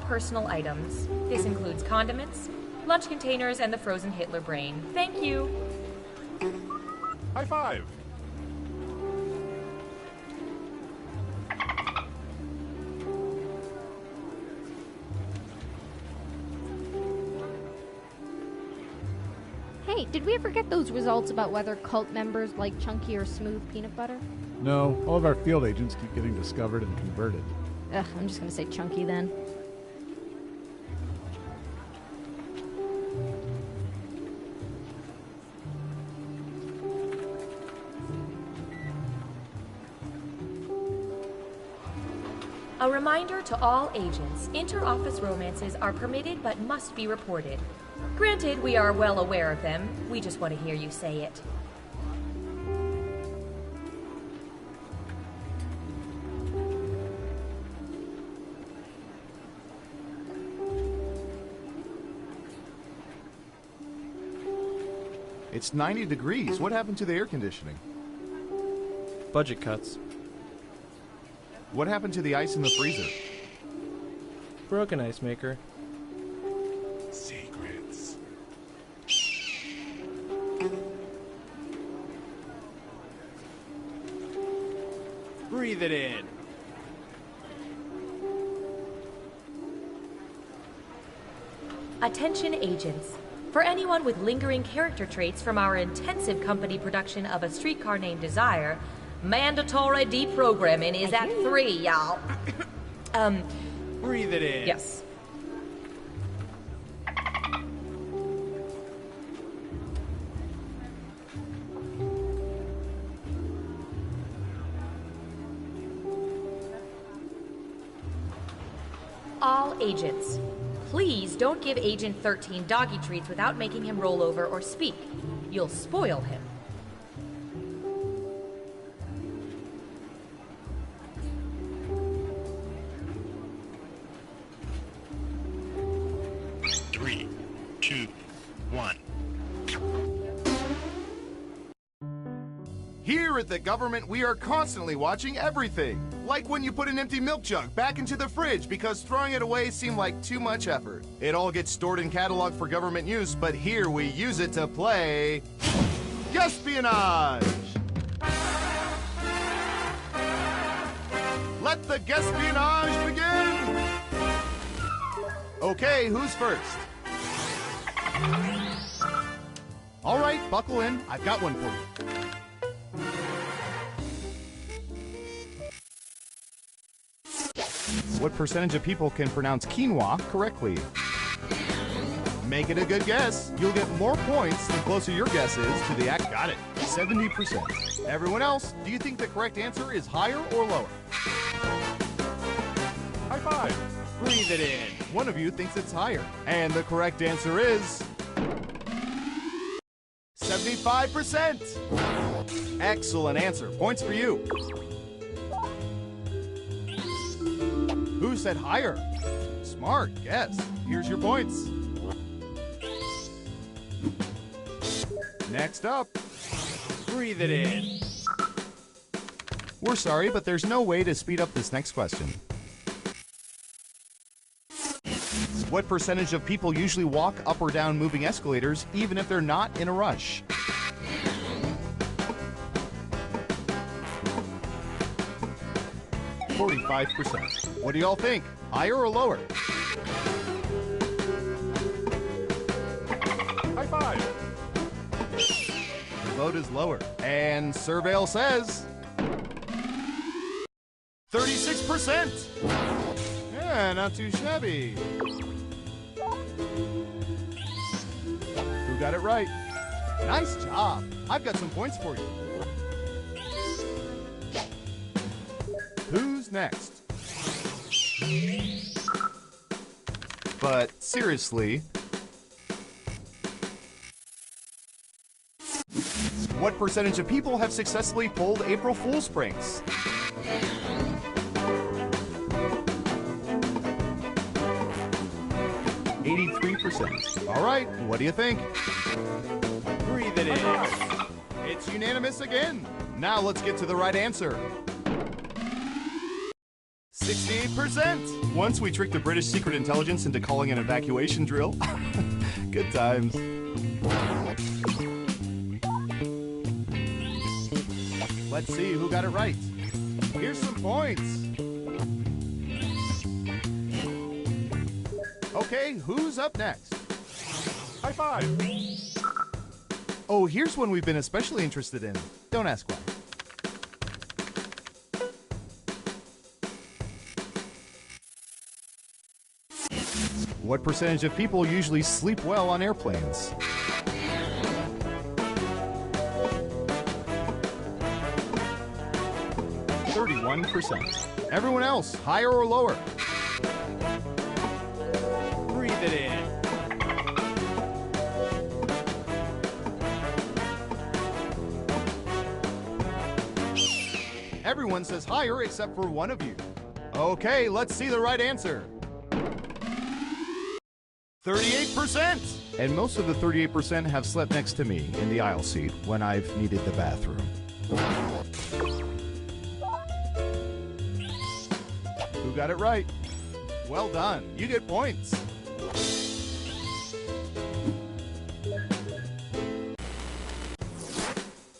personal items. This includes condiments, lunch containers, and the frozen Hitler brain. Thank you. High five. Hey, did we ever get those results about whether cult members like chunky or smooth peanut butter? No, all of our field agents keep getting discovered and converted. Ugh, I'm just gonna say chunky then. A reminder to all agents, inter-office romances are permitted but must be reported. Granted, we are well aware of them. We just want to hear you say it. It's 90 degrees. What happened to the air conditioning? Budget cuts. What happened to the ice in the freezer? Broken ice maker. Secrets. Breathe it in. Attention agents. For anyone with lingering character traits from our intensive company production of A Streetcar Named Desire, mandatory deprogramming is at 3, y'all. Breathe it in. Yes. All agents, please don't give Agent 13 doggy treats without making him roll over or speak. You'll spoil him. Three, two, one. Here at the government, we are constantly watching everything. Like when you put an empty milk jug back into the fridge because throwing it away seemed like too much effort. It all gets stored and cataloged for government use, but here we use it to play espionage. Let the espionage begin. Okay, who's first? All right, buckle in. I've got one for you. What percentage of people can pronounce quinoa correctly? Make it a good guess. You'll get more points the closer your guess is to the act. Got it. 70%. Everyone else, do you think the correct answer is higher or lower? High five. Breathe it in. One of you thinks it's higher. And the correct answer is 75%. Excellent answer. Points for you. Who said higher? Smart guess. Here's your points. Next up. Breathe it in. We're sorry, but there's no way to speed up this next question. What percentage of people usually walk up or down moving escalators even if they're not in a rush? %. What do y'all think? Higher or lower? High five. The vote is lower. And Surveil says 36%. Yeah, not too shabby. Who got it right? Nice job. I've got some points for you. Who's next? But seriously, what percentage of people have successfully pulled April Fool's pranks? %. All right, what do you think? Breathe it in. It's unanimous again. Now let's get to the right answer. 68%. Once we tricked the British secret intelligence into calling an evacuation drill. Good times. Let's see who got it right. Here's some points. Okay, who's up next? High five. Oh, here's one we've been especially interested in. Don't ask why. What percentage of people usually sleep well on airplanes? %. Everyone else, higher or lower? Breathe it in. Everyone says higher except for one of you. Okay, let's see the right answer. 38%! And most of the 38% have slept next to me in the aisle seat when I've needed the bathroom. Who got it right? Well done. You get points.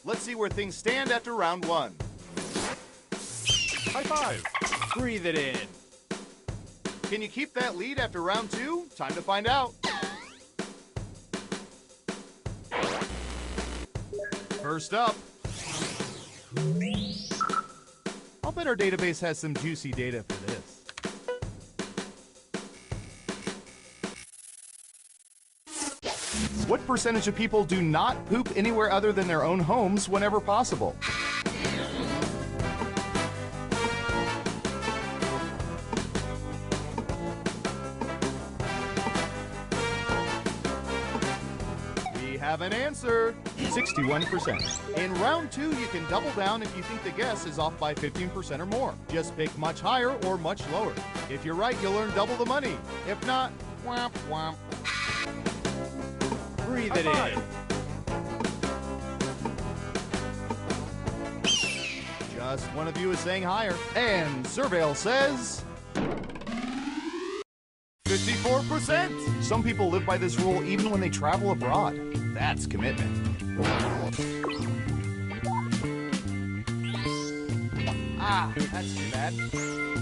Let's see where things stand after round one. High five. Breathe it in. Can you keep that lead after round two? Time to find out. First up. I'll bet our database has some juicy data for this. What percentage of people do not poop anywhere other than their own homes whenever possible? We have an answer. 61%. In round two, you can double down if you think the guess is off by 15% or more. Just pick much higher or much lower. If you're right, you'll earn double the money. If not, womp womp. Breathe it in. Just one of you is saying higher. And Surveil says 54%. Some people live by this rule even when they travel abroad. That's commitment. Ah, that's too bad.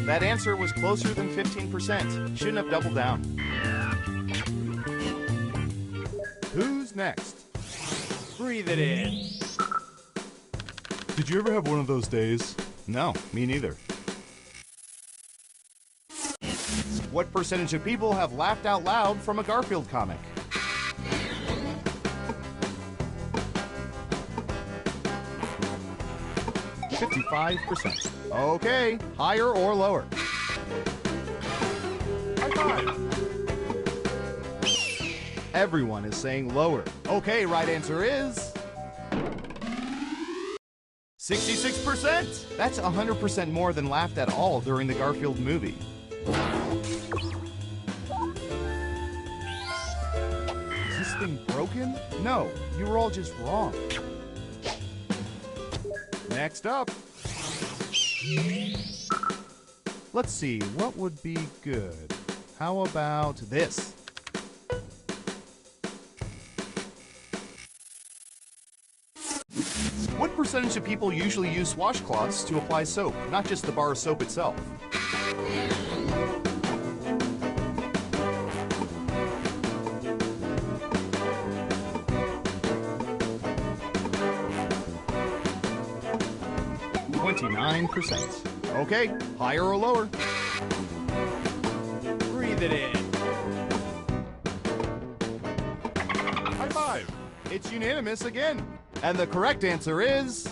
That answer was closer than 15%. Shouldn't have doubled down. Who's next? Breathe it in. Did you ever have one of those days? No, me neither. What percentage of people have laughed out loud from a Garfield comic? %. Okay, higher or lower? High five. Everyone is saying lower. Okay, right answer is 66%. That's 100% more than laughed at all during the Garfield movie. Is this thing broken? No, you were all just wrong. Next up. Let's see, what would be good? How about this? What percentage of people usually use washcloths to apply soap, not just the bar of soap itself? %. Okay, higher or lower? Breathe it in. High five. It's unanimous again. And the correct answer is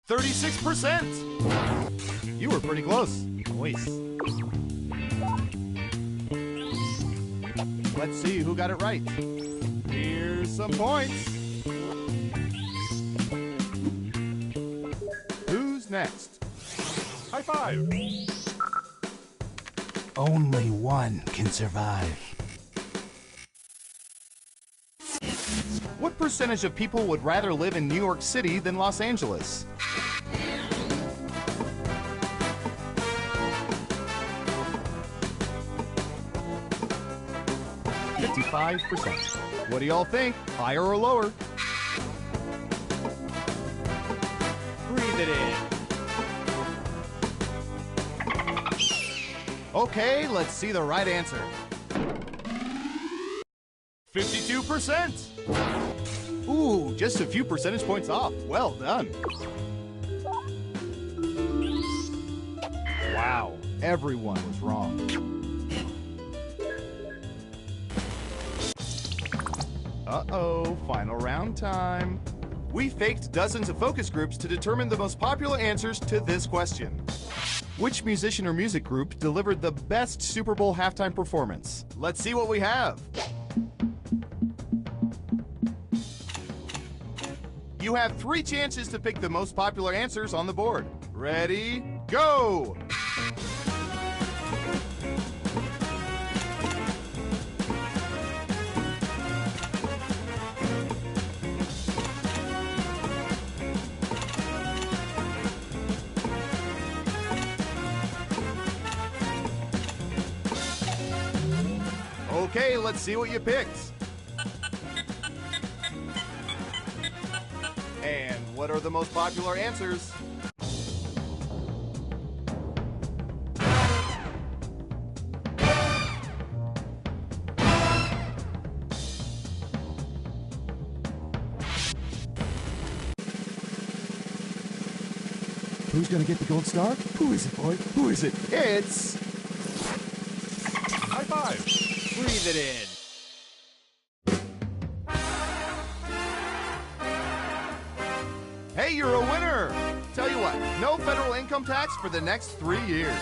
36%. You were pretty close. Nice. Let's see who got it right. Here's some points. Who's next? High five. Only one can survive. What percentage of people would rather live in New York City than Los Angeles? 55%. What do y'all think? Higher or lower? Breathe it in. Okay, let's see the right answer. 52%. Ooh, just a few percentage points off. Well done. Wow, everyone was wrong. Uh-oh, final round time. We faked dozens of focus groups to determine the most popular answers to this question. Which musician or music group delivered the best Super Bowl halftime performance? Let's see what we have. You have 3 chances to pick the most popular answers on the board. Ready, go! Okay, let's see what you picked. And what are the most popular answers? Who's gonna get the gold star? Who is it, boy? Who is it? It's... High five. Breathe it in. Hey, you're a winner! Tell you what, no federal income tax for the next 3 years.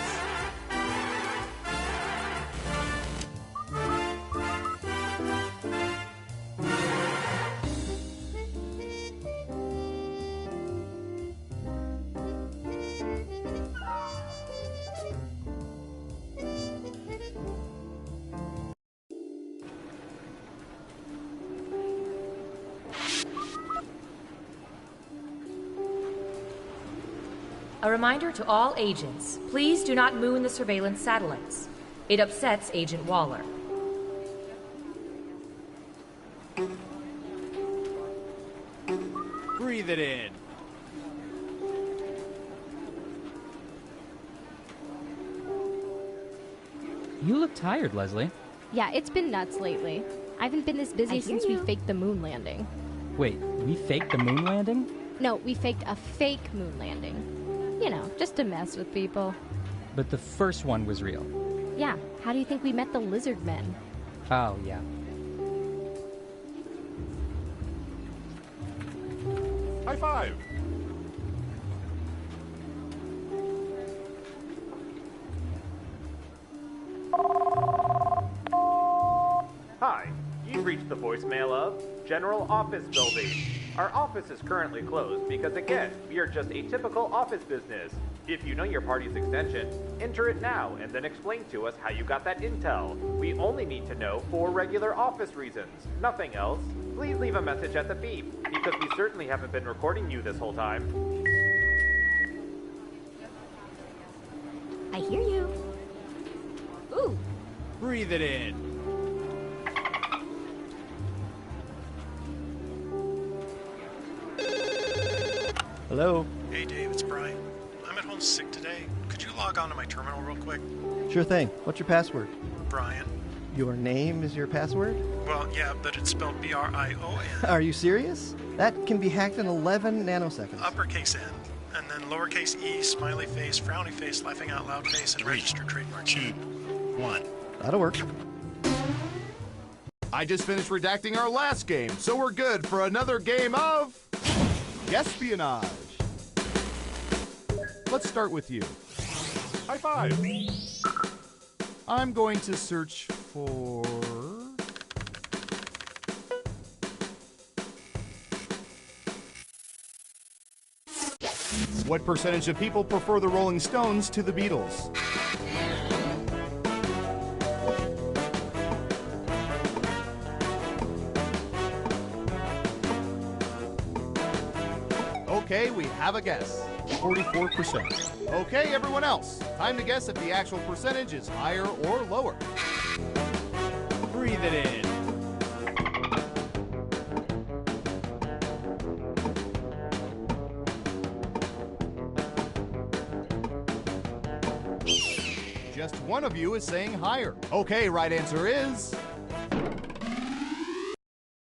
A reminder to all agents, please do not moon the surveillance satellites. It upsets Agent Waller. Breathe it in. You look tired, Leslie. Yeah, it's been nuts lately. I haven't been this busy since we faked the moon landing. Wait, we faked the moon landing? No, we faked a fake moon landing. You know, just to mess with people. But the first one was real. Yeah, how do you think we met the lizard men? Oh, yeah. High five. Hi, you've reached the voicemail of General Office Building. Our office is currently closed because, again, we are just a typical office business. If you know your party's extension, enter it now and then explain to us how you got that intel. We only need to know for regular office reasons, nothing else. Please leave a message at the beep, because we certainly haven't been recording you this whole time. I hear you. Ooh. Breathe it in. Hello? Hey Dave, it's Brian. I'm at home sick today. Could you log on to my terminal real quick? Sure thing. What's your password? Brian. Your name is your password? Well, yeah, but it's spelled B-R-I-O-N. Are you serious? That can be hacked in 11 nanoseconds. Uppercase N, and then lowercase e, smiley face, frowny face, laughing out loud face, and registered trademark. 2, 1. That'll work. I just finished redacting our last game, so we're good for another game of... espionage. Let's start with you. High five. I'm going to search for... What percentage of people prefer the Rolling Stones to the Beatles? Okay, we have a guess. 44%. Okay, everyone else, time to guess if the actual percentage is higher or lower. Breathe it in. Just one of you is saying higher. Okay, right answer is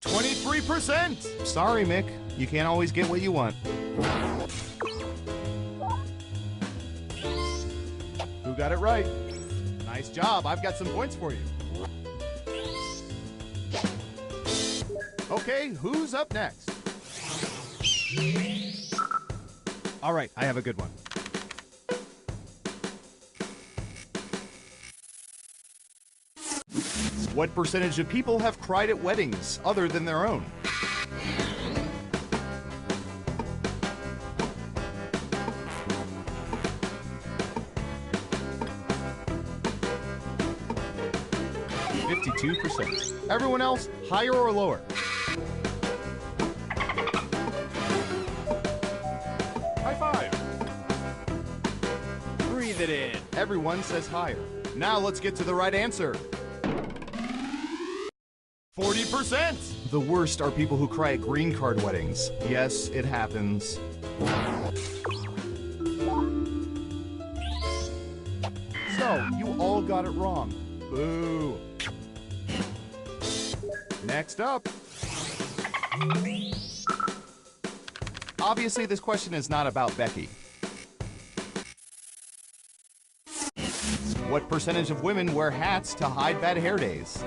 23%. Sorry, Mick. You can't always get what you want. Who got it right? Nice job. I've got some points for you. Okay, who's up next? All right, I have a good one. What percentage of people have cried at weddings other than their own? %. Everyone else, higher or lower? High five. Breathe it in. Everyone says higher. Now let's get to the right answer. 40%. The worst are people who cry at green card weddings. Yes, it happens. So, you all got it wrong. Boo. Next up. Obviously, this question is not about Becky. What percentage of women wear hats to hide bad hair days?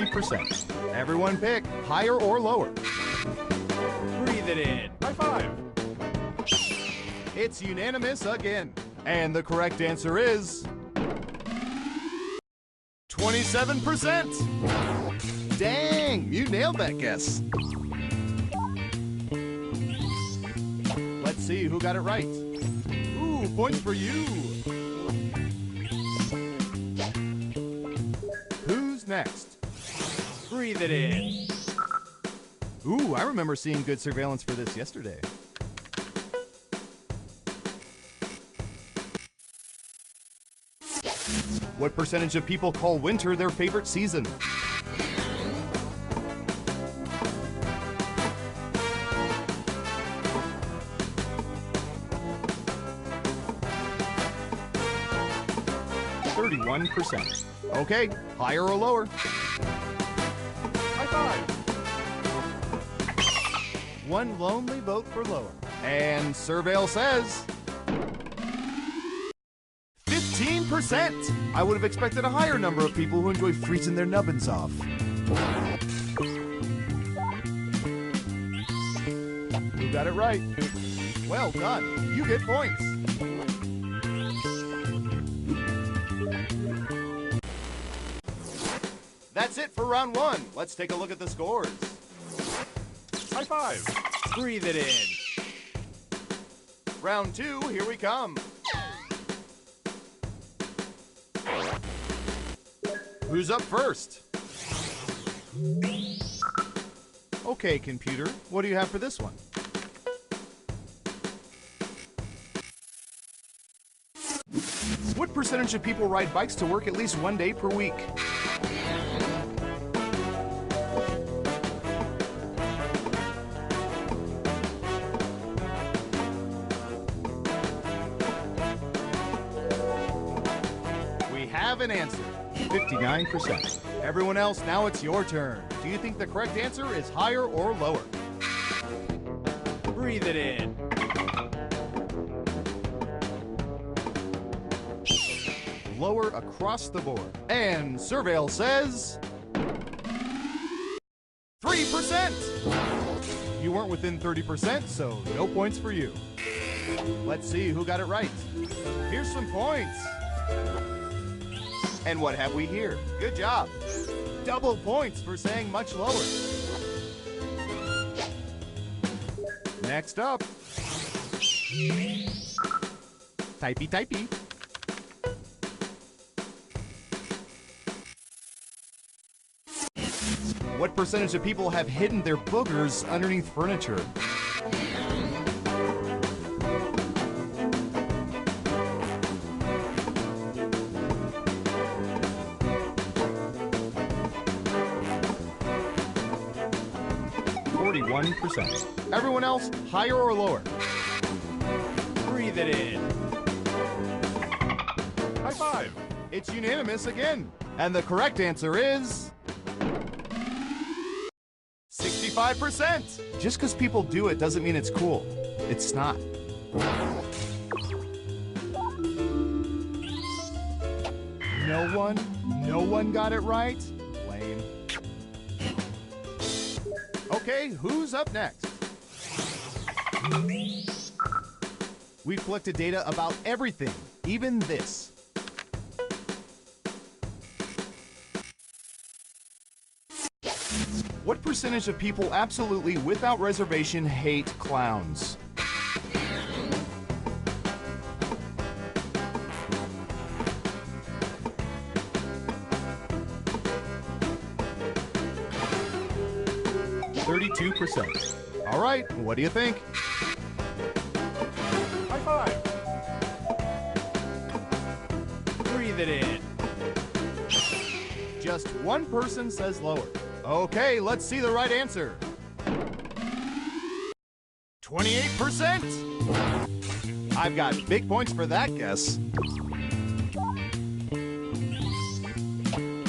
%. Everyone pick higher or lower. Breathe it in. High five. It's unanimous again. And the correct answer is 27%. Dang, you nailed that guess. Let's see who got it right. Ooh, points for you. Who's next? Breathe it in. Ooh, I remember seeing good surveillance for this yesterday. What percentage of people call winter their favorite season? %. Okay, higher or lower? High five. One lonely vote for lower. And Surveil says 15%. I would have expected a higher number of people who enjoy freezing their nubbins off. Who got it right? Well done. You get points. That's it for round one. Let's take a look at the scores. High five. Breathe it in. Round two, here we come. Who's up first? Okay, computer, what do you have for this one? What percentage of people ride bikes to work at least one day per week? Have an answer. 59%. Everyone else, now it's your turn. Do you think the correct answer is higher or lower? Breathe it in. Lower across the board. And Surveil says 3%. You weren't within 30%, so no points for you. Let's see who got it right. Here's some points. And what have we here? Good job. Double points for saying much lower. Next up. Typey, typey. What percentage of people have hidden their boogers underneath furniture? 41%. Everyone else, higher or lower? Breathe it in. High five. It's unanimous again. And the correct answer is 65%. Just because people do it doesn't mean it's cool. It's not. No one got it right? Lame. Okay, who's up next? We've collected data about everything, even this. What percentage of people absolutely, without reservation, hate clowns? %. All right, what do you think? High five. Breathe it in. Just one person says lower. Okay, let's see the right answer. 28%. I've got big points for that guess.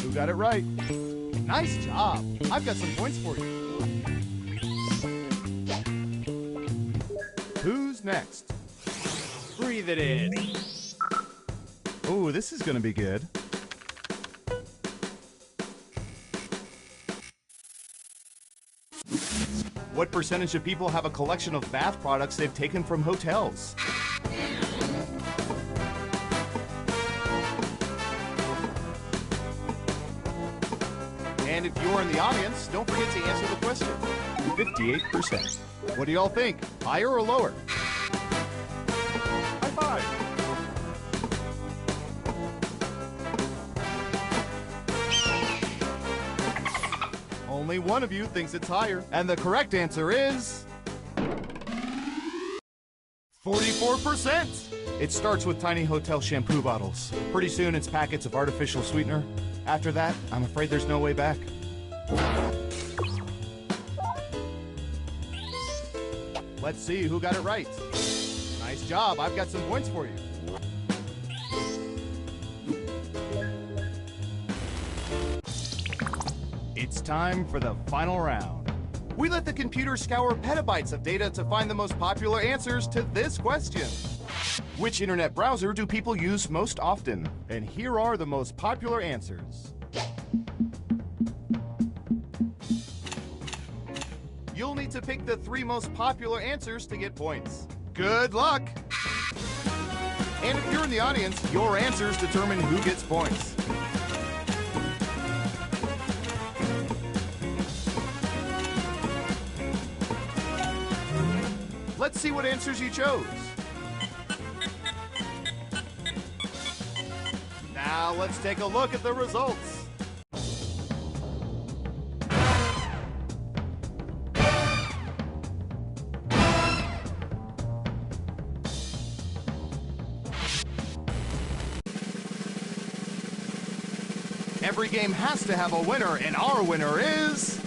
Who got it right? Nice job. I've got some points for you. Who's next? Breathe it in. Ooh, this is gonna be good. What percentage of people have a collection of bath products they've taken from hotels? And if you're in the audience, don't forget to answer the question. 58%. What do y'all think? Higher or lower? High five. Only one of you thinks it's higher. And the correct answer is 44%. It starts with tiny hotel shampoo bottles. Pretty soon it's packets of artificial sweetener. After that, I'm afraid there's no way back. Let's see who got it right. Nice job. I've got some points for you. It's time for the final round. We let the computer scour petabytes of data to find the most popular answers to this question. Which internet browser do people use most often? And here are the most popular answers. You'll need to pick the 3 most popular answers to get points. Good luck! And if you're in the audience, your answers determine who gets points. Let's see what answers you chose. Now let's take a look at the results. Every game has to have a winner, and our winner is...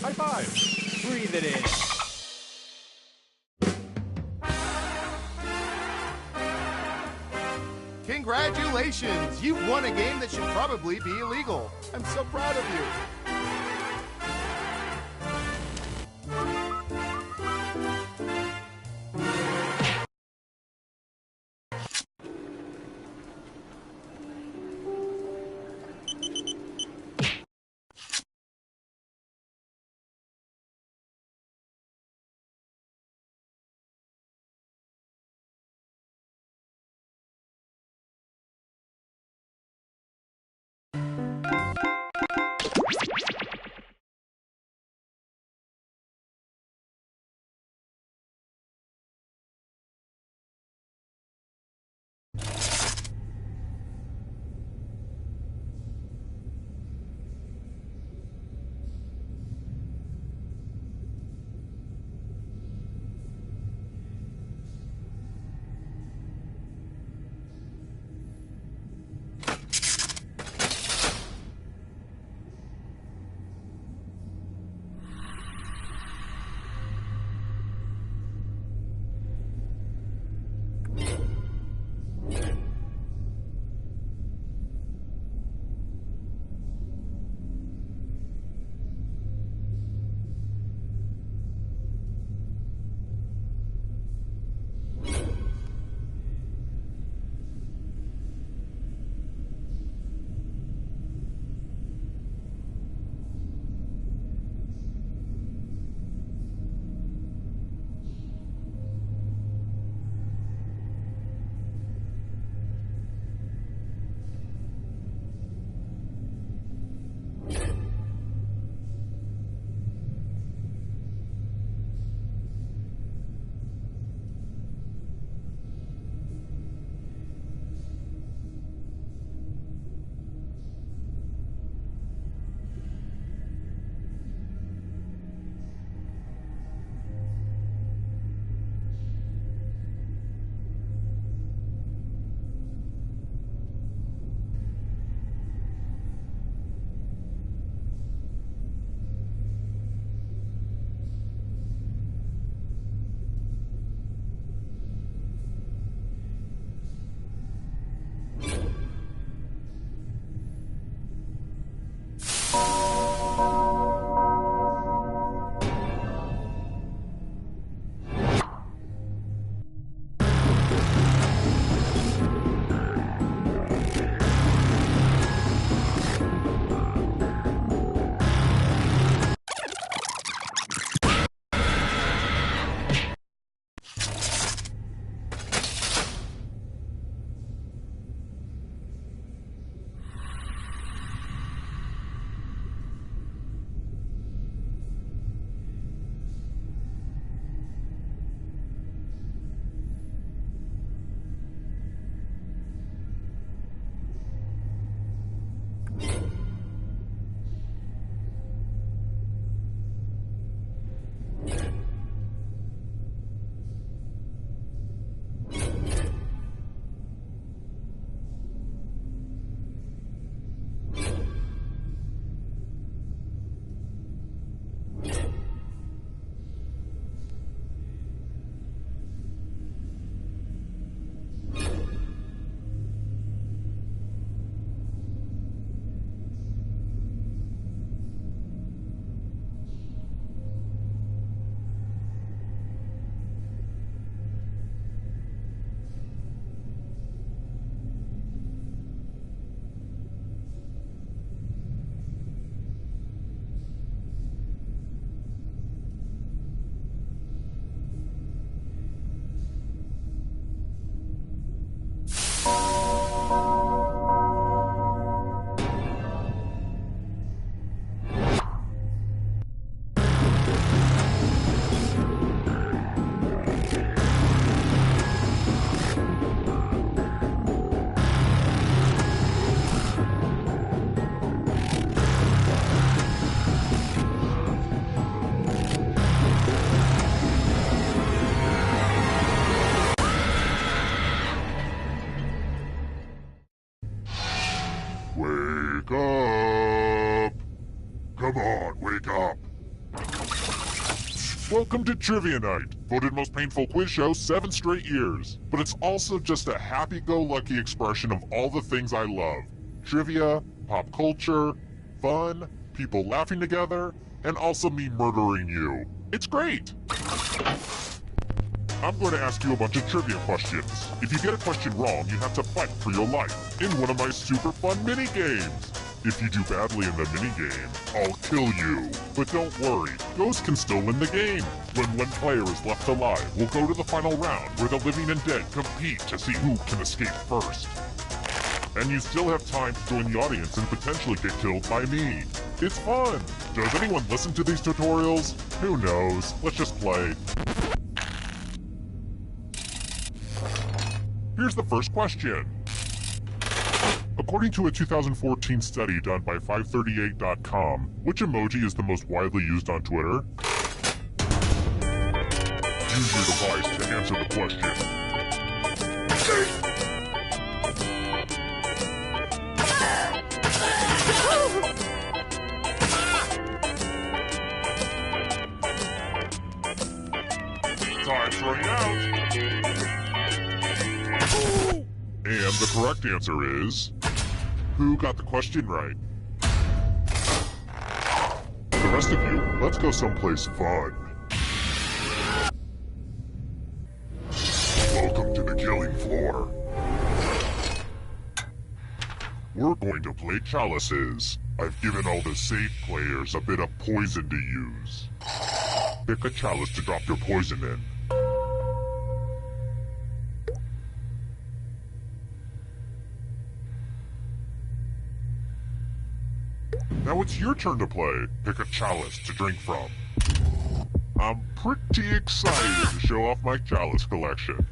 High five. Breathe it in. Congratulations! You've won a game that should probably be illegal. I'm so proud of you. Wake up! Come on, wake up! Welcome to Trivia Night, voted most painful quiz show 7 straight years. But it's also just a happy-go-lucky expression of all the things I love. Trivia, pop culture, fun, people laughing together, and also me murdering you. It's great! I'm going to ask you a bunch of trivia questions. If you get a question wrong, you have to fight for your life in one of my super fun mini-games. If you do badly in the minigame, I'll kill you. But don't worry, Ghost can still win the game. When one player is left alive, we'll go to the final round where the living and dead compete to see who can escape first. And you still have time to join the audience and potentially get killed by me. It's fun! Does anyone listen to these tutorials? Who knows? Let's just play. Here's the first question. According to a 2014 study done by 538.com, which emoji is the most widely used on Twitter? Use your device to answer the question. Time's running out. And the correct answer is... Who got the question right? The rest of you, let's go someplace fun. Welcome to the killing floor. We're going to play chalices. I've given all the safe players a bit of poison to use. Pick a chalice to drop your poison in. Now it's your turn to play. Pick a chalice to drink from. I'm pretty excited to show off my chalice collection.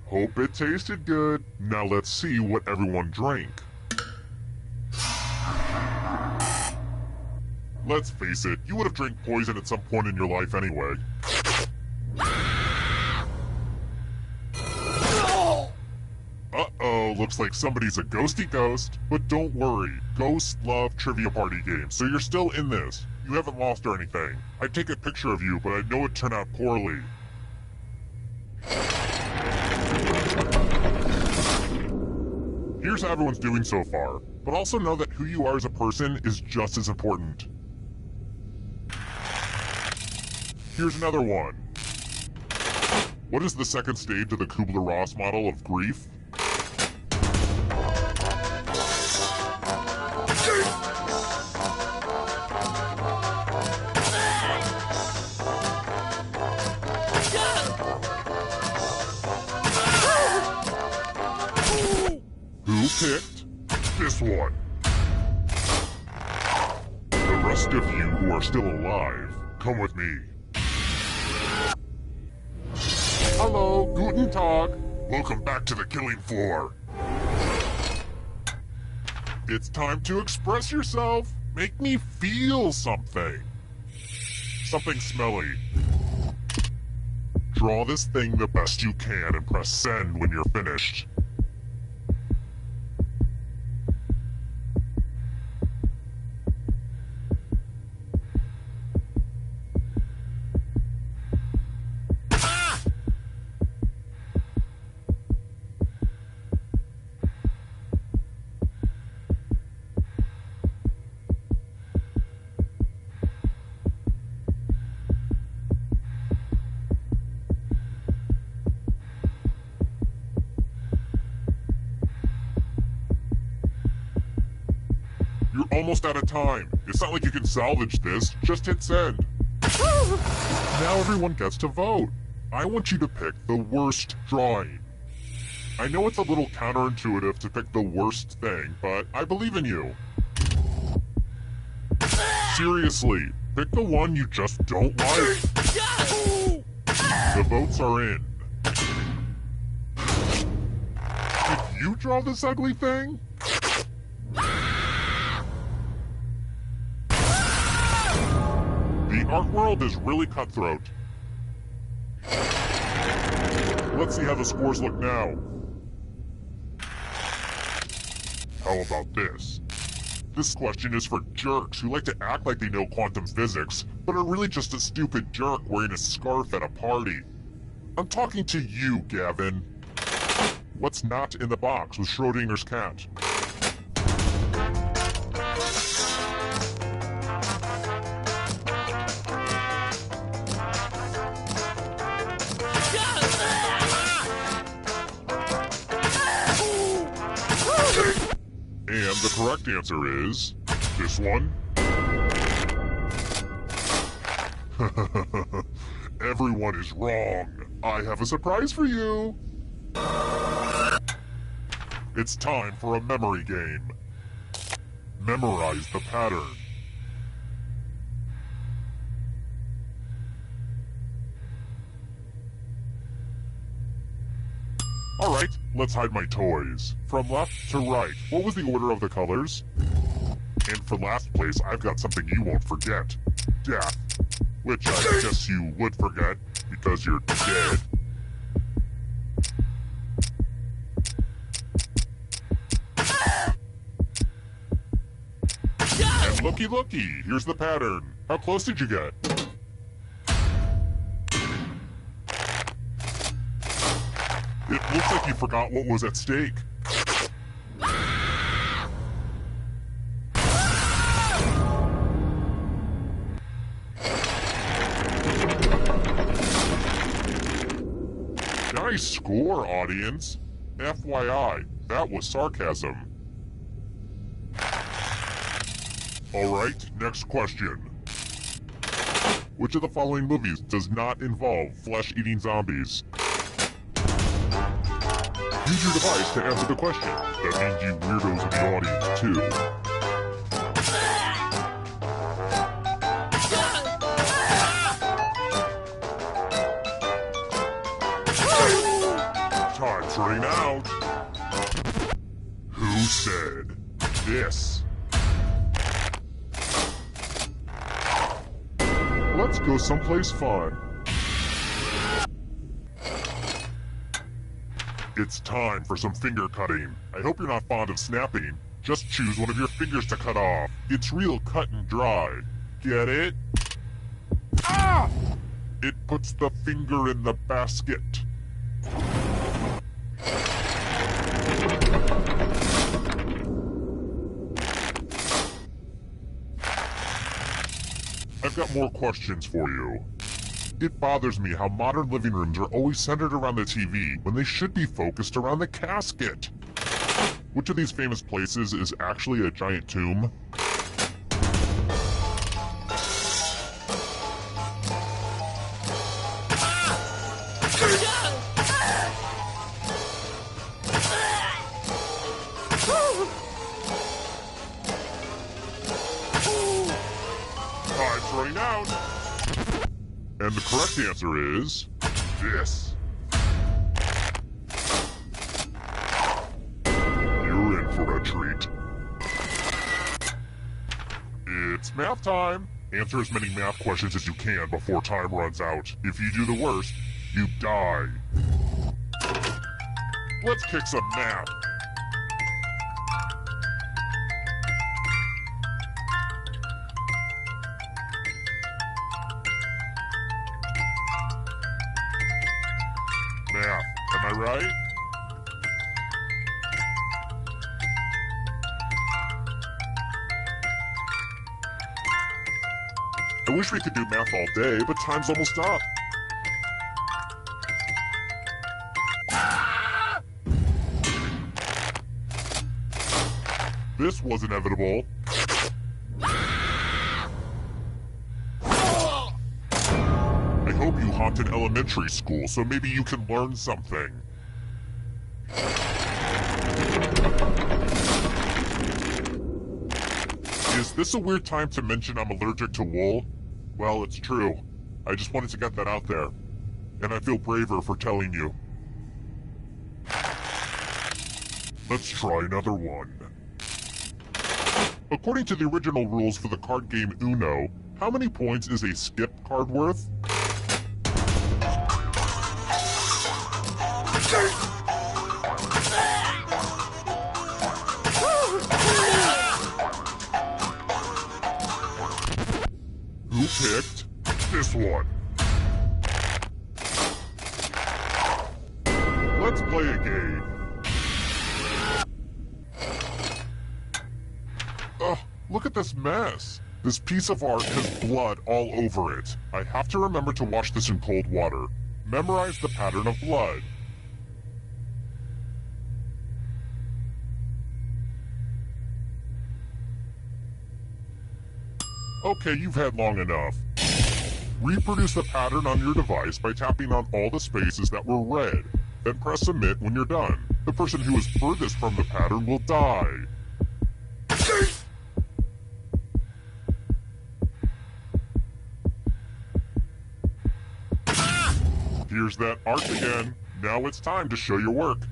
Hope it tasted good. Now let's see what everyone drank. Let's face it, you would have drank poison at some point in your life anyway. Uh-oh, looks like somebody's a ghosty ghost. But don't worry, ghosts love trivia party games, so you're still in this. You haven't lost or anything. I'd take a picture of you, but I know it turned out poorly. Here's how everyone's doing so far, but also know that who you are as a person is just as important. Here's another one. What is the second stage of the Kubler-Ross model of grief? Who picked this one? The rest of you who are still alive, come with me. Hello, guten Tag. Welcome back to the killing floor. It's time to express yourself. Make me feel something. Something smelly. Draw this thing the best you can and press send when you're finished. You're almost out of time. It's not like you can salvage this. Just hit send. Now everyone gets to vote. I want you to pick the worst drawing. I know it's a little counterintuitive to pick the worst thing, but I believe in you. Seriously, pick the one you just don't like. The votes are in. Did you draw this ugly thing? The art world is really cutthroat. Let's see how the scores look now. How about this? This question is for jerks who like to act like they know quantum physics, but are really just a stupid jerk wearing a scarf at a party. I'm talking to you, Gavin. What's not in the box with Schrodinger's cat? And the correct answer is this one. Everyone is wrong. I have a surprise for you. It's time for a memory game. Memorize the pattern. Alright, let's hide my toys. From left to right, what was the order of the colors? And for last place, I've got something you won't forget. Death. Which I guess you would forget, because you're dead. And looky, here's the pattern. How close did you get? It looks like you forgot what was at stake. Nice score, audience. FYI, that was sarcasm. Alright, next question. Which of the following movies does not involve flesh-eating zombies? Use your device to answer the question. That means you weirdos in the audience, too. Time's running out. Who said this? Let's go someplace fun. It's time for some finger cutting. I hope you're not fond of snapping. Just choose one of your fingers to cut off. It's real cut and dry. Get it? Ah! It puts the finger in the basket. I've got more questions for you. It bothers me how modern living rooms are always centered around the TV when they should be focused around the casket. Which of these famous places is actually a giant tomb? Time's running out. And the correct answer is this. You're in for a treat. It's math time. Answer as many math questions as you can before time runs out. If you do the worst, you die. Let's kick some math. Math, am I right? I wish we could do math all day, but time's almost up. This was inevitable. I hope you haunted elementary school, so maybe you can learn something. Is this a weird time to mention I'm allergic to wool? Well, it's true. I just wanted to get that out there. And I feel braver for telling you. Let's try another one. According to the original rules for the card game Uno, how many points is a skip card worth? Who picked this one? Let's play a game. Ugh, look at this mess. This piece of art has blood all over it. I have to remember to wash this in cold water. Memorize the pattern of blood. Okay, you've had long enough. Reproduce the pattern on your device by tapping on all the spaces that were red. Then press submit when you're done. The person who is furthest from the pattern will die. Here's that art again. Now it's time to show your work.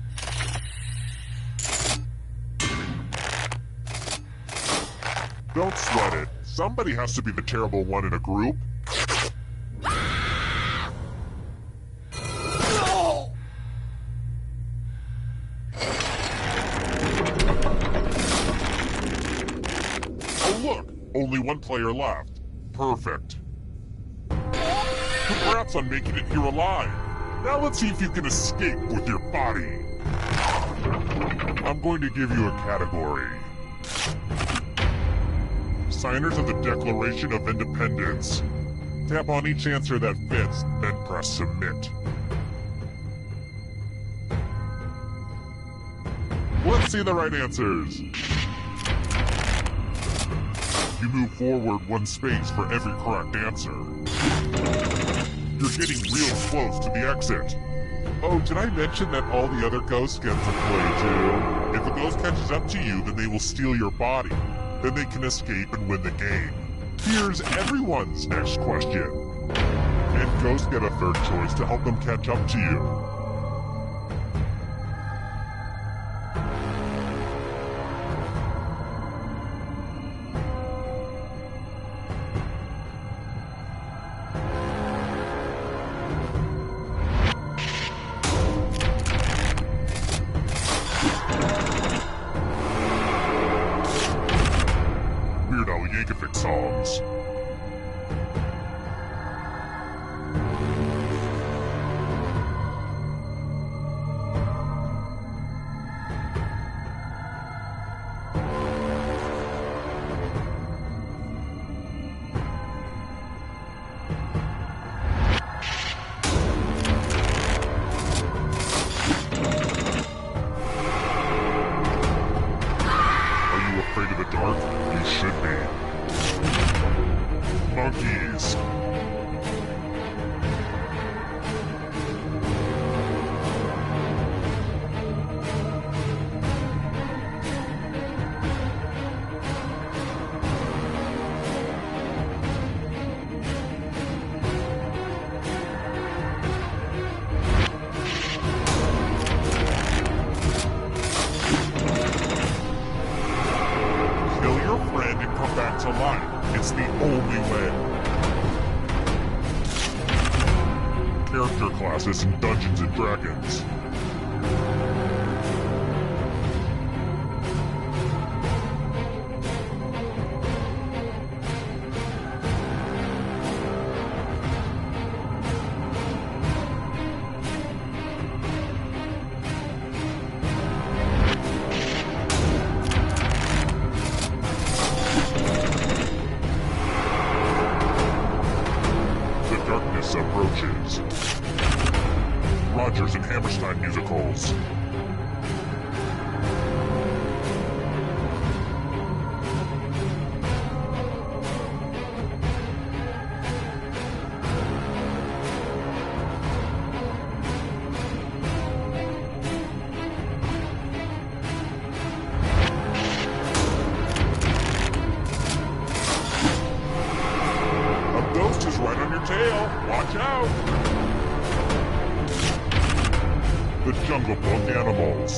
Don't sweat it. Somebody has to be the terrible one in a group. Oh look! Only one player left. Perfect. Congrats on making it here alive. Now let's see if you can escape with your body. I'm going to give you a category. Signers of the Declaration of Independence. Tap on each answer that fits, then press submit. Let's see the right answers. You move forward one space for every correct answer. You're getting real close to the exit. Oh, did I mention that all the other ghosts get to play too? If a ghost catches up to you, then they will steal your body. Then they can escape and win the game. Here's everyone's next question. And ghosts get a third choice to help them catch up to you. Songs. Are you afraid of the dark? You should be. Monkeys. Kill your friend and come back to life. It's the only way. Character classes in Dungeons and Dragons. Approaches. Rodgers and Hammerstein musicals. A ghost is right on your tail. Watch out! The Jungle Book animals.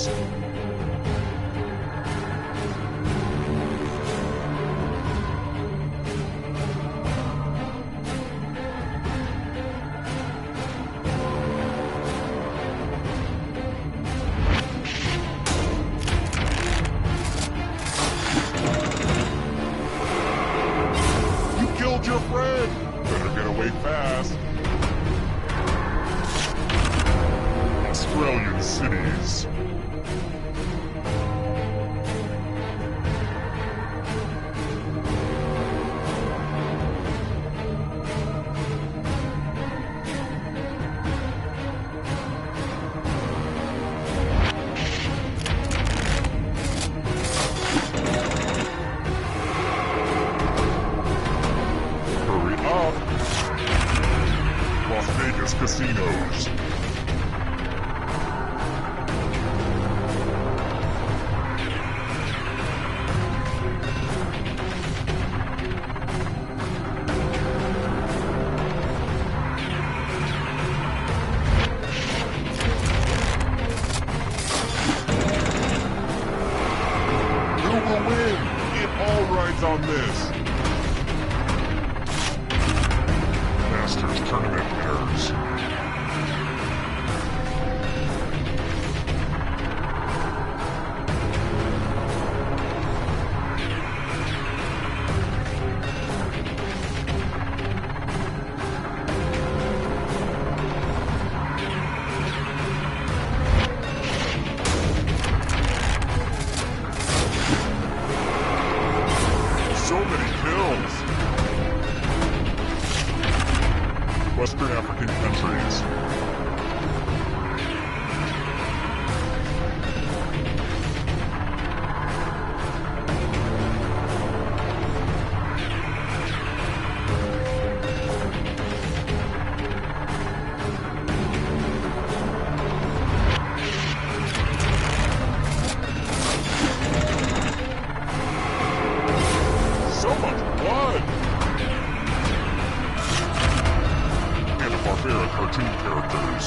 Australian cities. Hurry up! Las Vegas casinos. Who will win? It all rides on this. Masters Tournament winners. So many kills. Western African countries. So much blood! Hanna-Barbera cartoon characters.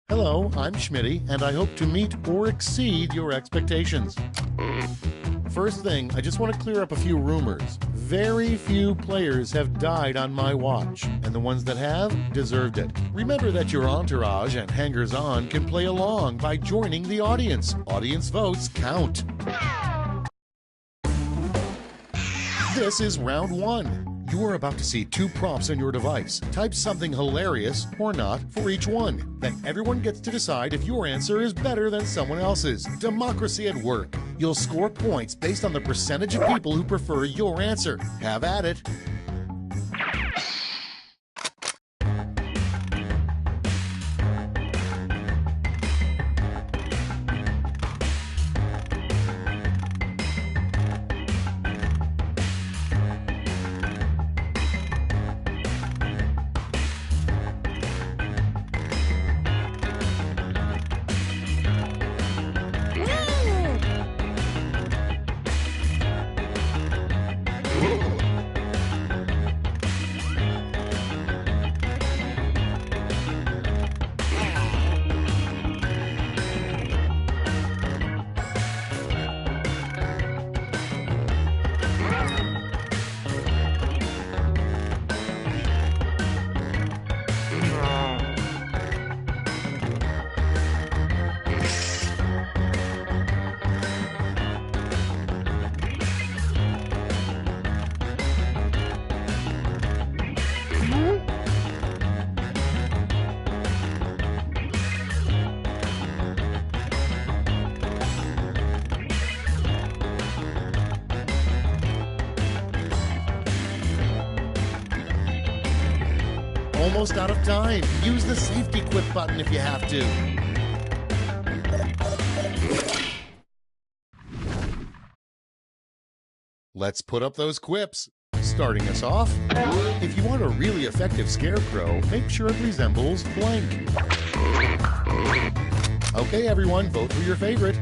Hello, I'm Schmitty, and I hope to meet or exceed your expectations. First thing, I just want to clear up a few rumors. Very few players have died on my watch, and the ones that have deserved it. Remember that your entourage and hangers-on can play along by joining the audience. Audience votes count. This is round 1. You are about to see 2 prompts on your device. Type something hilarious or not for each one. Then everyone gets to decide if your answer is better than someone else's. Democracy at work. You'll score points based on the percentage of people who prefer your answer. Have at it. Almost out of time. Use the safety quip button if you have to. Let's put up those quips. Starting us off, if you want a really effective scarecrow, make sure it resembles blank. Okay, everyone, vote for your favorite.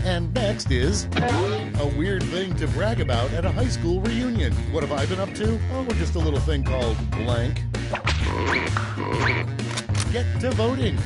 And next is a weird thing to brag about at a high school reunion. What have I been up to? Oh, just a little thing called blank. Get to voting.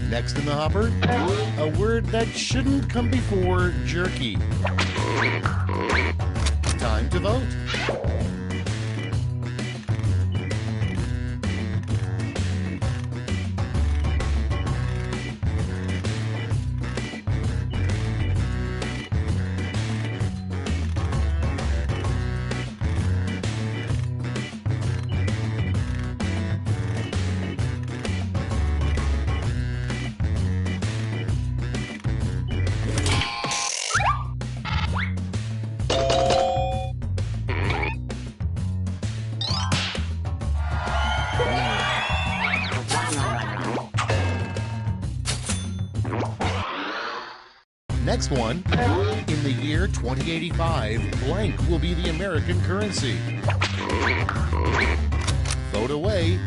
Next in the hopper, a word that shouldn't come before jerky. Time to vote. Next one, in the year 2085, blank will be the American currency. Vote away.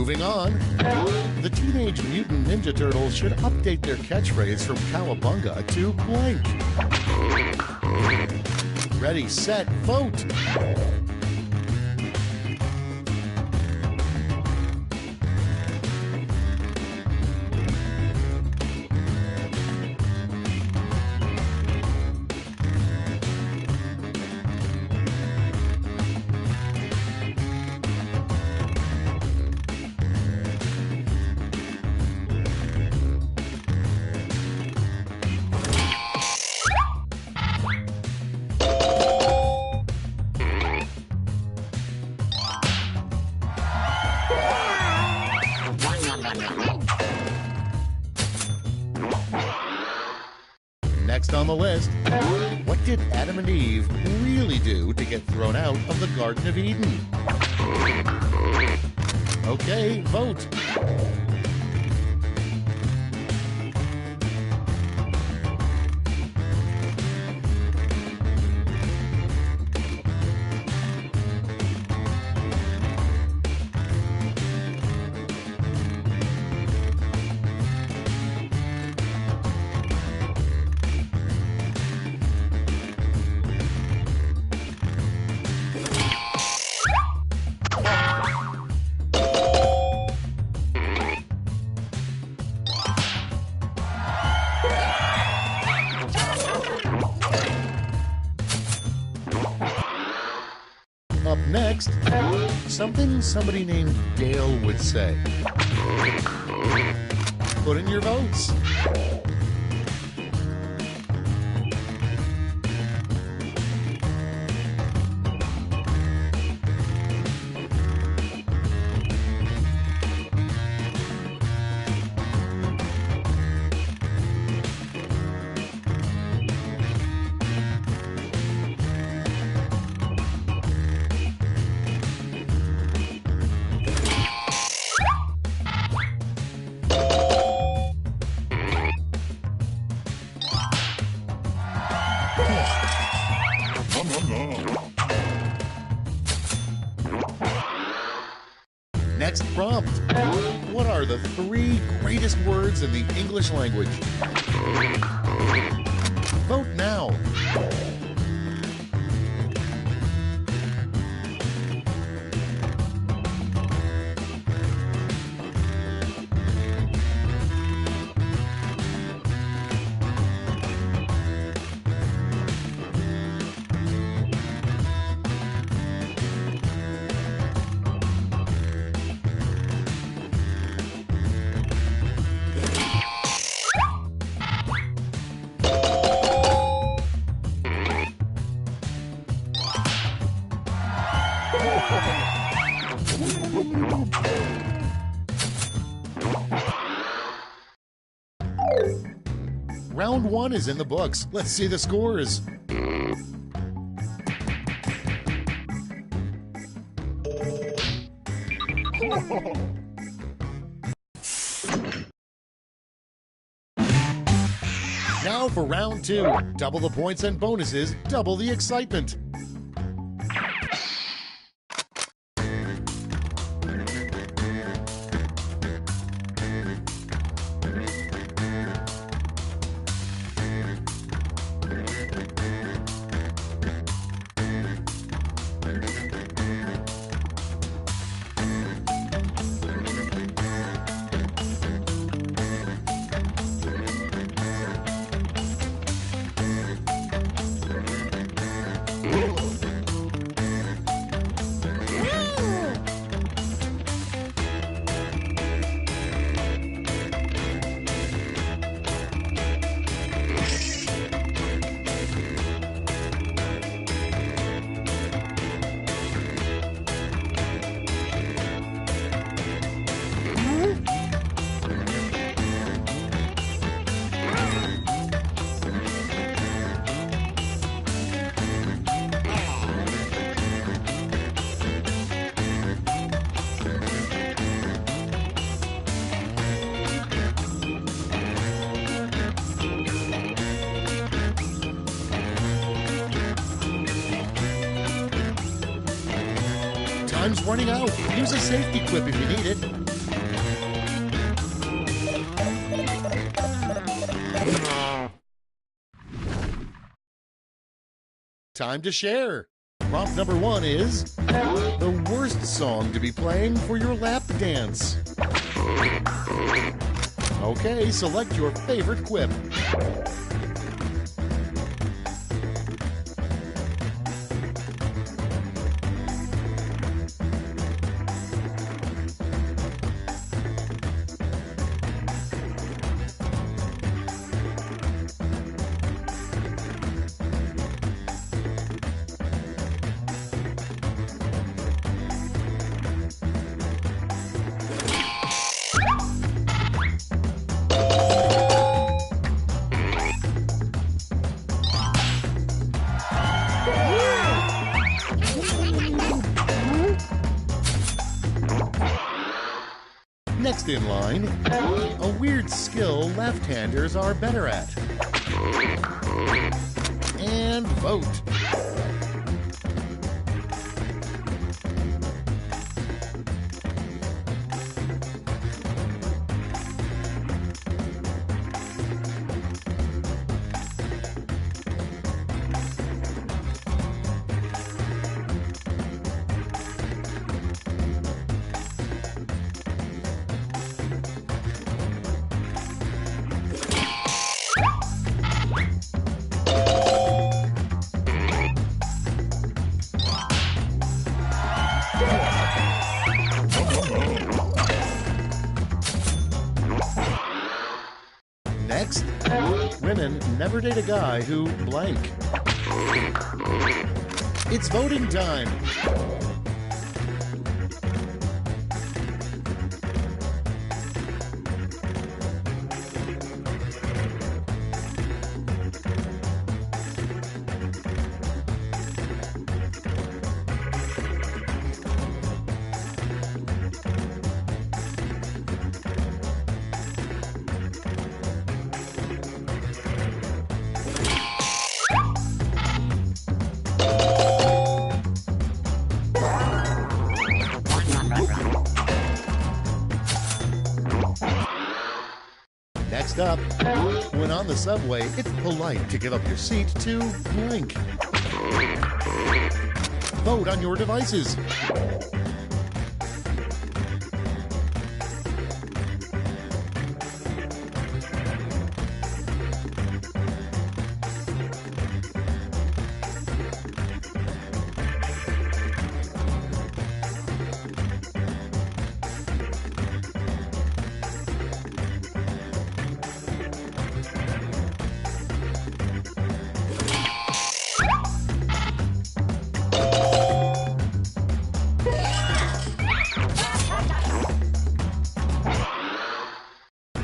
Moving on. The Teenage Mutant Ninja Turtles should update their catchphrase from Cowabunga to blank. Ready, set, vote! Next on the list, what did Adam and Eve really do to get thrown out of the Garden of Eden? Okay, vote. Up next, something somebody named Dale would say. Put in your votes. Next prompt. What are the 3 greatest words in the English language? Vote now. Round 1 is in the books. Let's see the scores. Now for round 2. Double the points and bonuses, double the excitement. time's running out. Use a safety quip if you need it. Time to share. Prompt number 1 is the worst song to be playing for your lap dance. Okay, select your favorite quip. Next in line, a weird skill left-handers are better at. And vote. Next, women never date a guy who blank. It's voting time. Next up, when on the subway, it's polite to give up your seat to blank. Vote on your devices.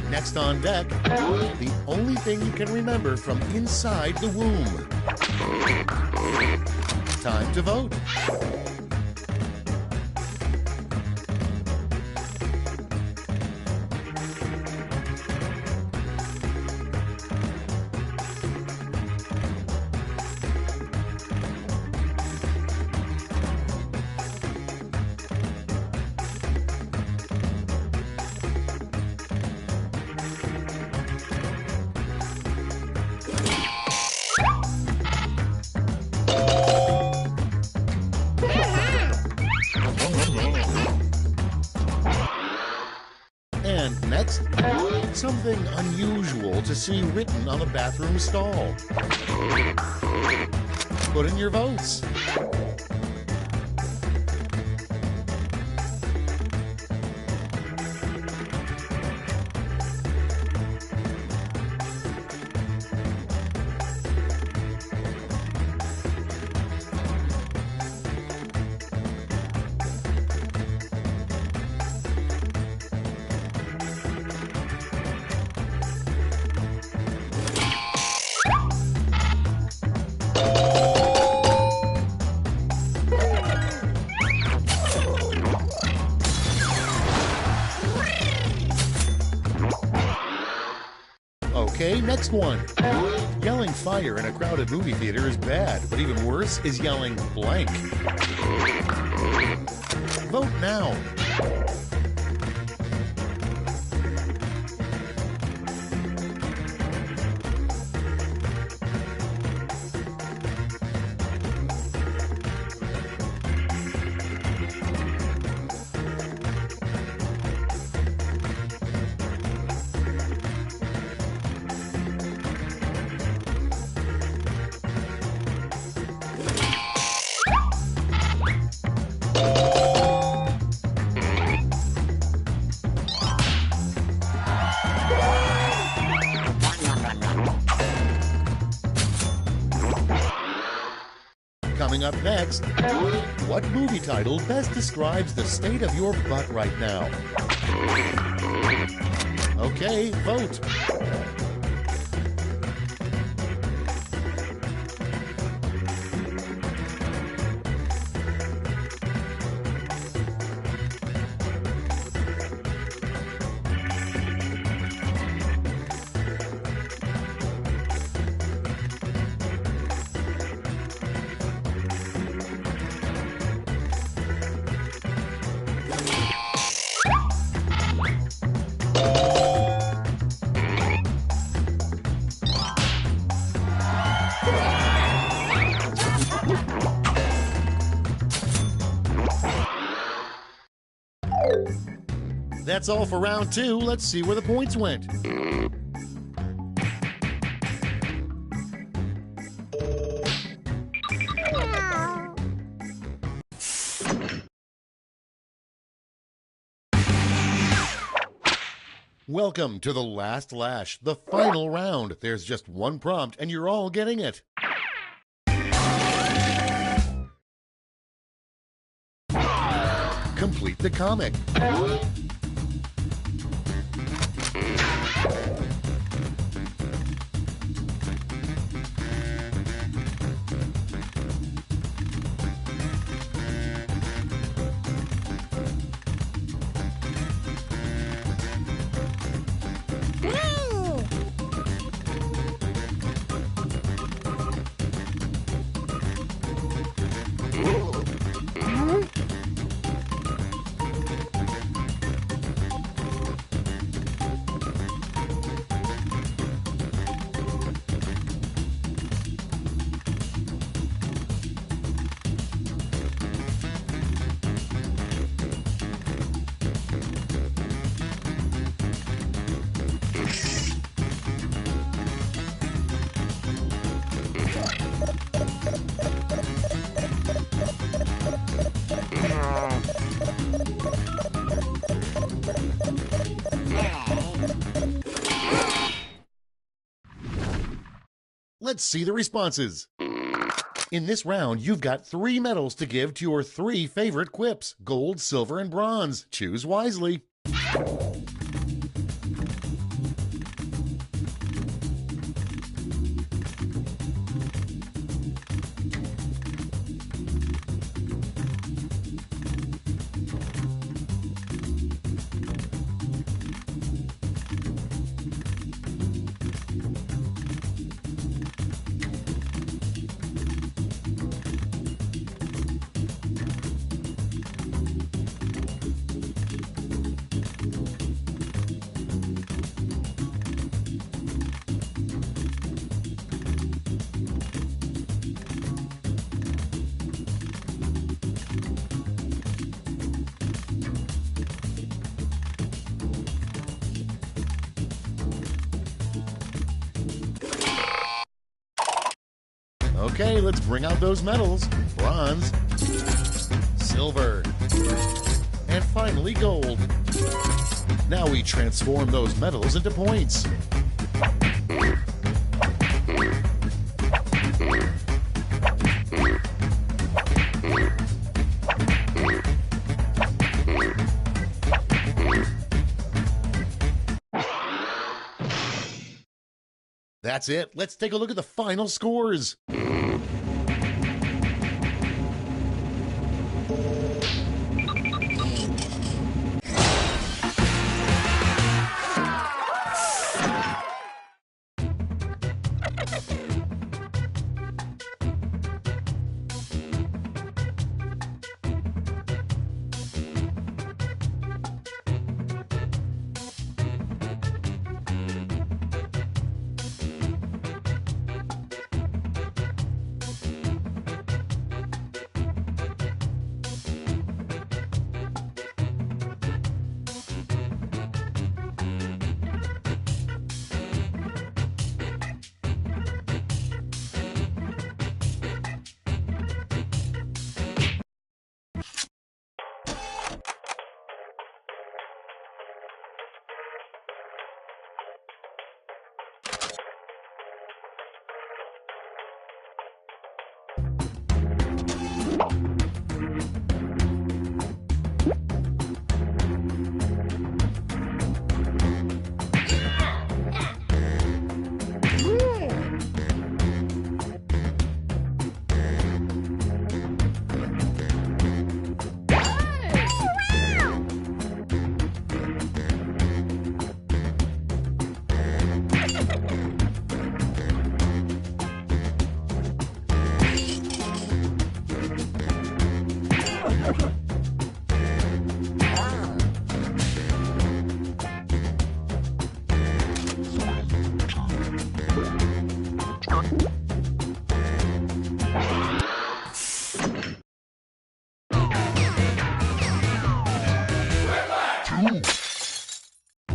Next on deck, the only thing you can remember from inside the womb. Time to vote. And next, something unusual to see written on a bathroom stall. Put in your votes. Okay, next one. Yelling fire in a crowded movie theater is bad, but even worse is yelling blank. Vote now. Coming up next, what movie title best describes the state of your butt right now? Okay, vote. That's all for round two. Let's see where the points went. Welcome to the last lash, the final round. There's just one prompt, and you're all getting it. Complete the comic. Let's see the responses. In this round, you've got 3 medals to give to your 3 favorite quips: gold, silver, and bronze. Choose wisely. Okay, let's bring out those medals. Bronze, silver, and finally gold. Now we transform those medals into points. That's it. Let's take a look at the final scores.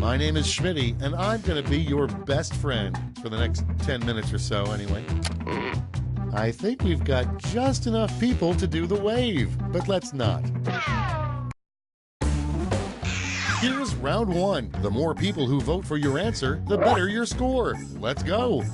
My name is Schmitty, and I'm going to be your best friend for the next 10 minutes or so, anyway. I think we've got just enough people to do the wave, but let's not. Here's round one. The more people who vote for your answer, the better your score. Let's go.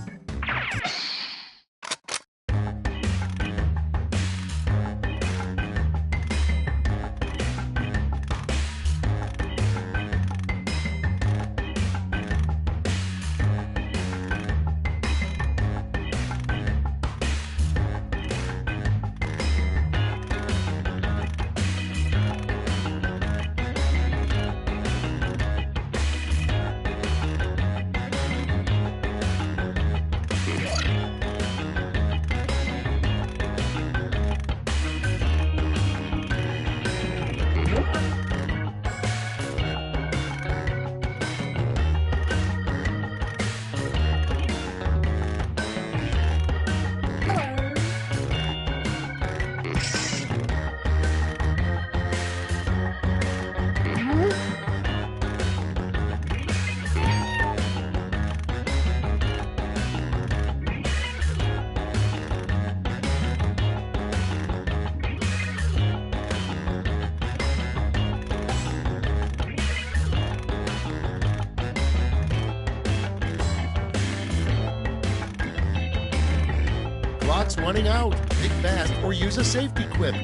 Clock's running out. Think fast or use a safety quip.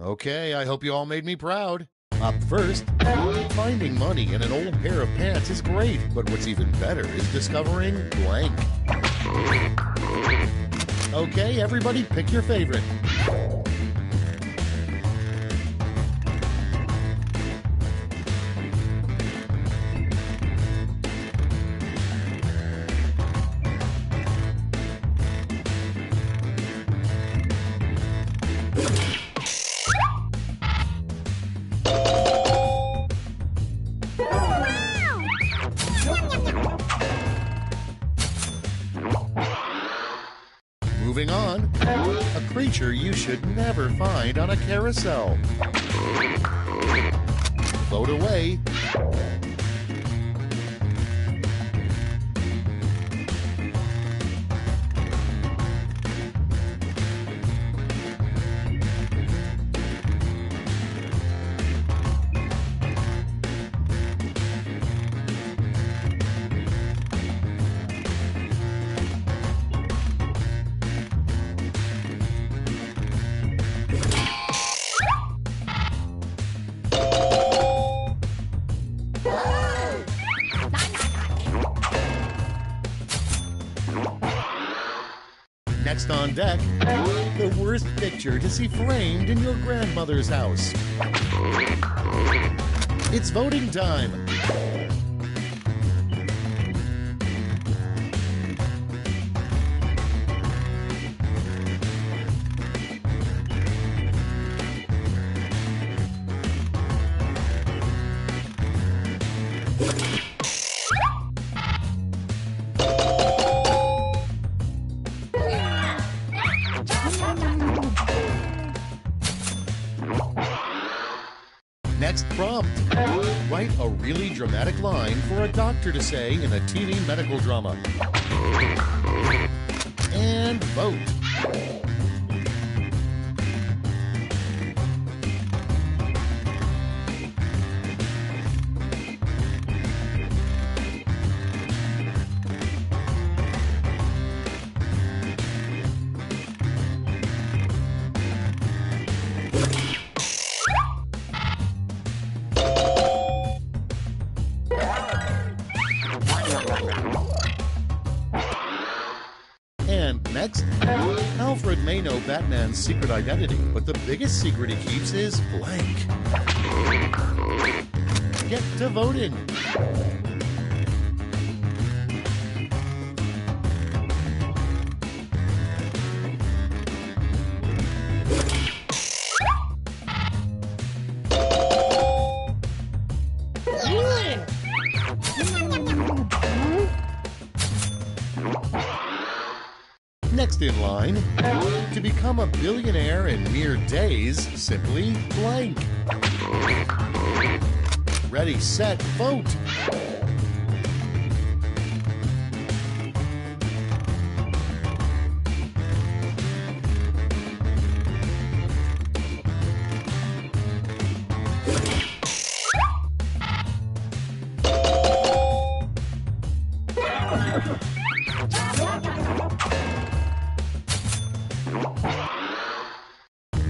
Okay, I hope you all made me proud. Up first, finding money in an old pair of pants is great, but what's even better is discovering blank. Okay, everybody, pick your favorite. Moving on, a creature you should never find on a carousel. Vote away. Next on deck, the worst picture to see framed in your grandmother's house. It's voting time. Next prompt. Write a really dramatic line for a doctor to say in a TV medical drama. And vote. And next, Alfred may know Batman's secret identity, but the biggest secret he keeps is blank. Get to voting. Next in line, to become a billionaire in mere days, simply blank. Ready, set, vote.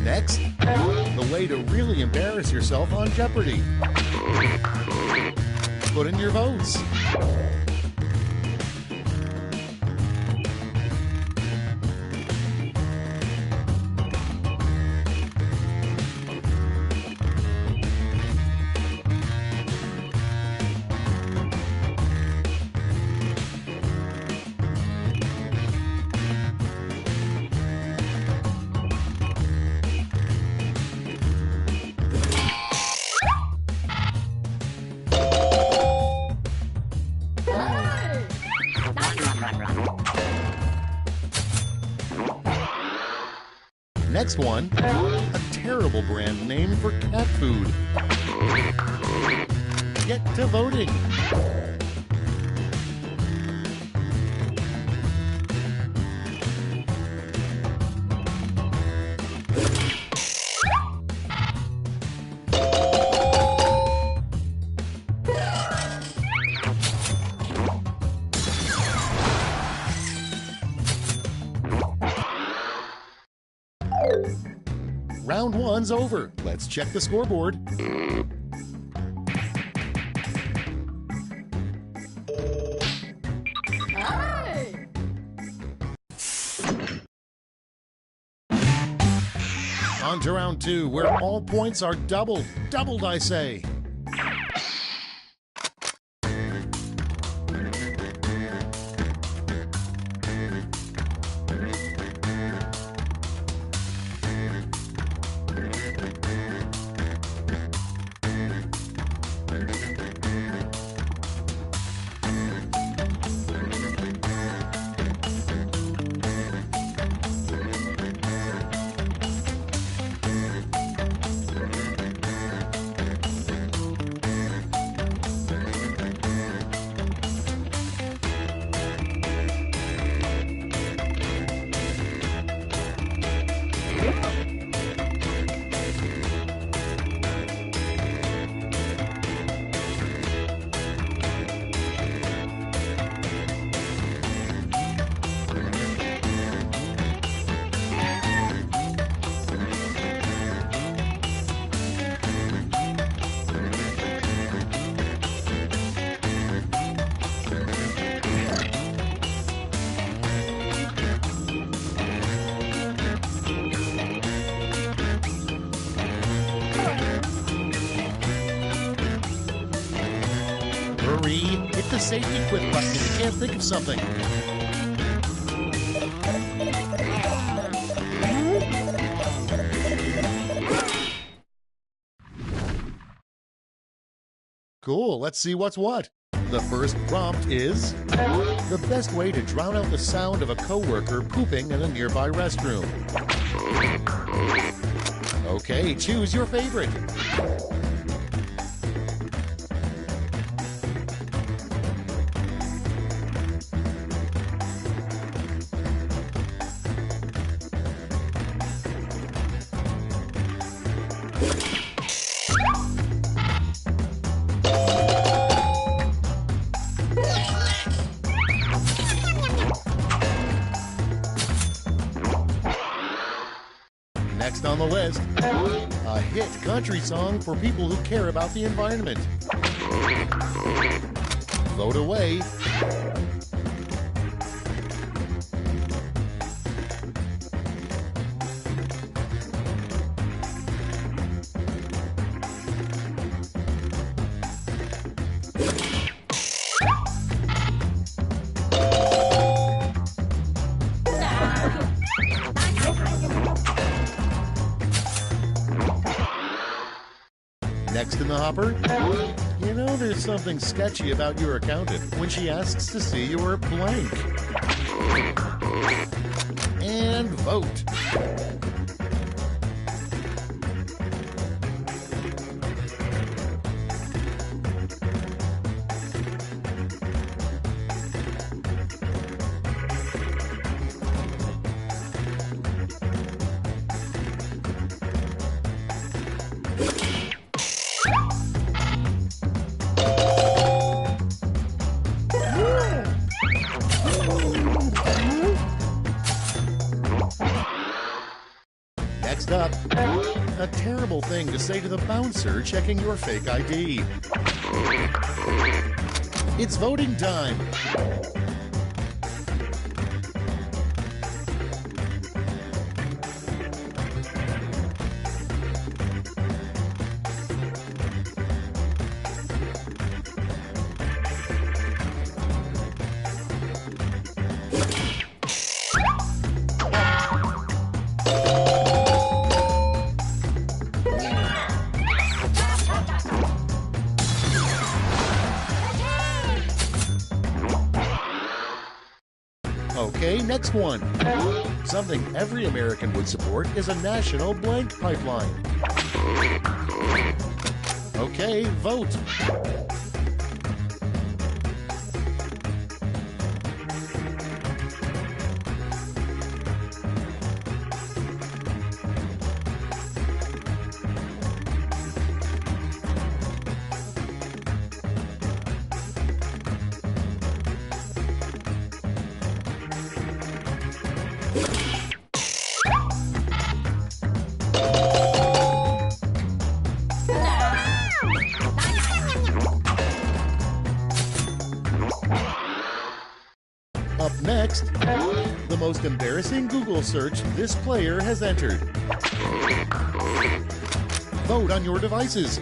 Next, the way to really embarrass yourself on Jeopardy. Put in your votes. Next one, a terrible brand name for cat food. Get to voting. Round one's over. Let's check the scoreboard. On to round two, where all points are doubled. Doubled, I say. Hurry, hit the safety quit button if you can't think of something. Cool, let's see what's what. The first prompt is the best way to drown out the sound of a coworker pooping in a nearby restroom. Okay, choose your favorite. Next on the list, a hit country song for people who care about the environment. Vote away. Next in the hopper, you know there's something sketchy about your accountant when she asks to see your blank. vote. Next up, a terrible thing to say to the bouncer checking your fake ID. It's voting time. Okay, next one. Something every American would support is a national blank pipeline. Okay, vote. Up next, the most embarrassing Google search this player has entered. Vote on your devices.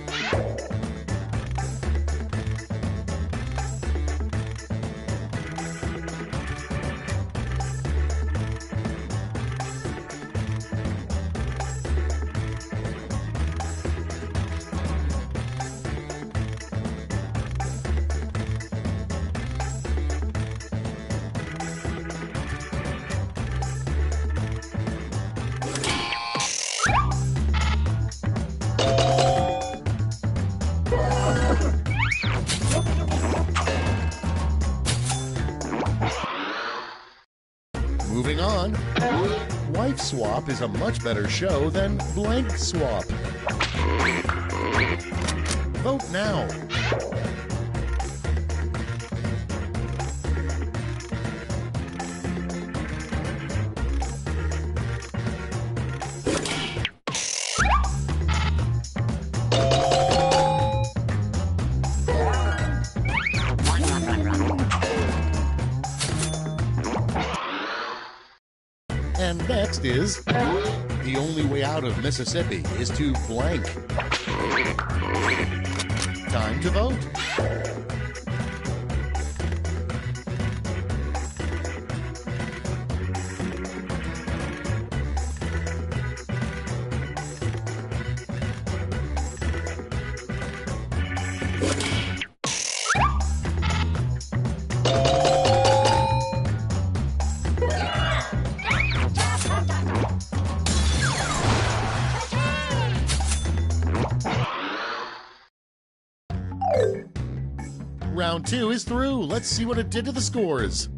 Moving on, Wife Swap is a much better show than Blank Swap. Vote now. And next is, the only way out of Mississippi is to blank. Time to vote. Round 2 is through. Let's see what it did to the scores.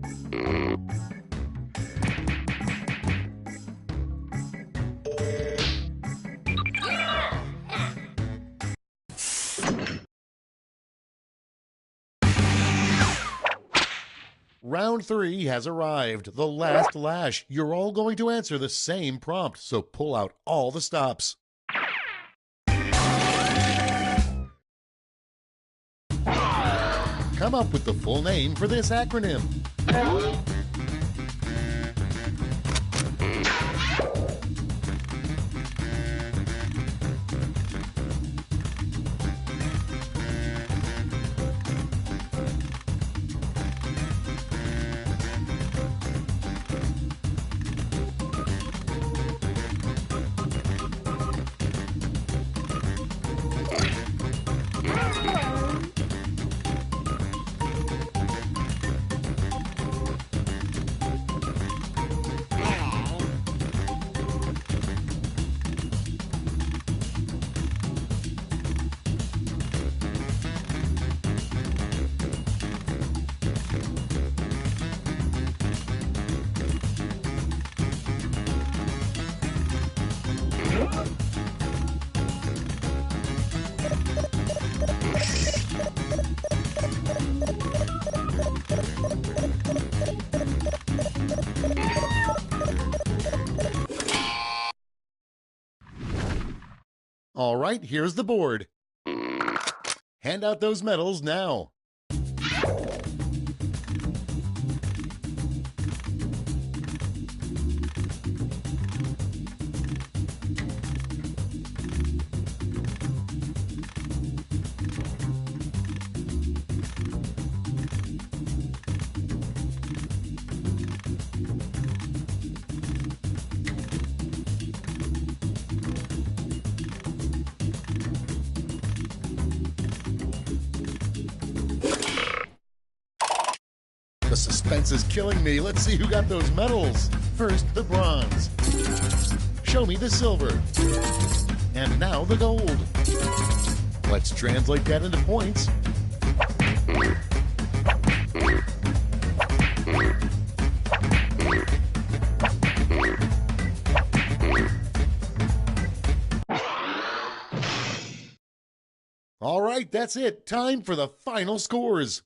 Round 3 has arrived. The last lash. You're all going to answer the same prompt, so pull out all the stops. Come up with the full name for this acronym. All right, here's the board. Hand out those medals now. The suspense is killing me. Let's see who got those medals. First, the bronze. Show me the silver. And now the gold. Let's translate that into points. All right, that's it. Time for the final scores.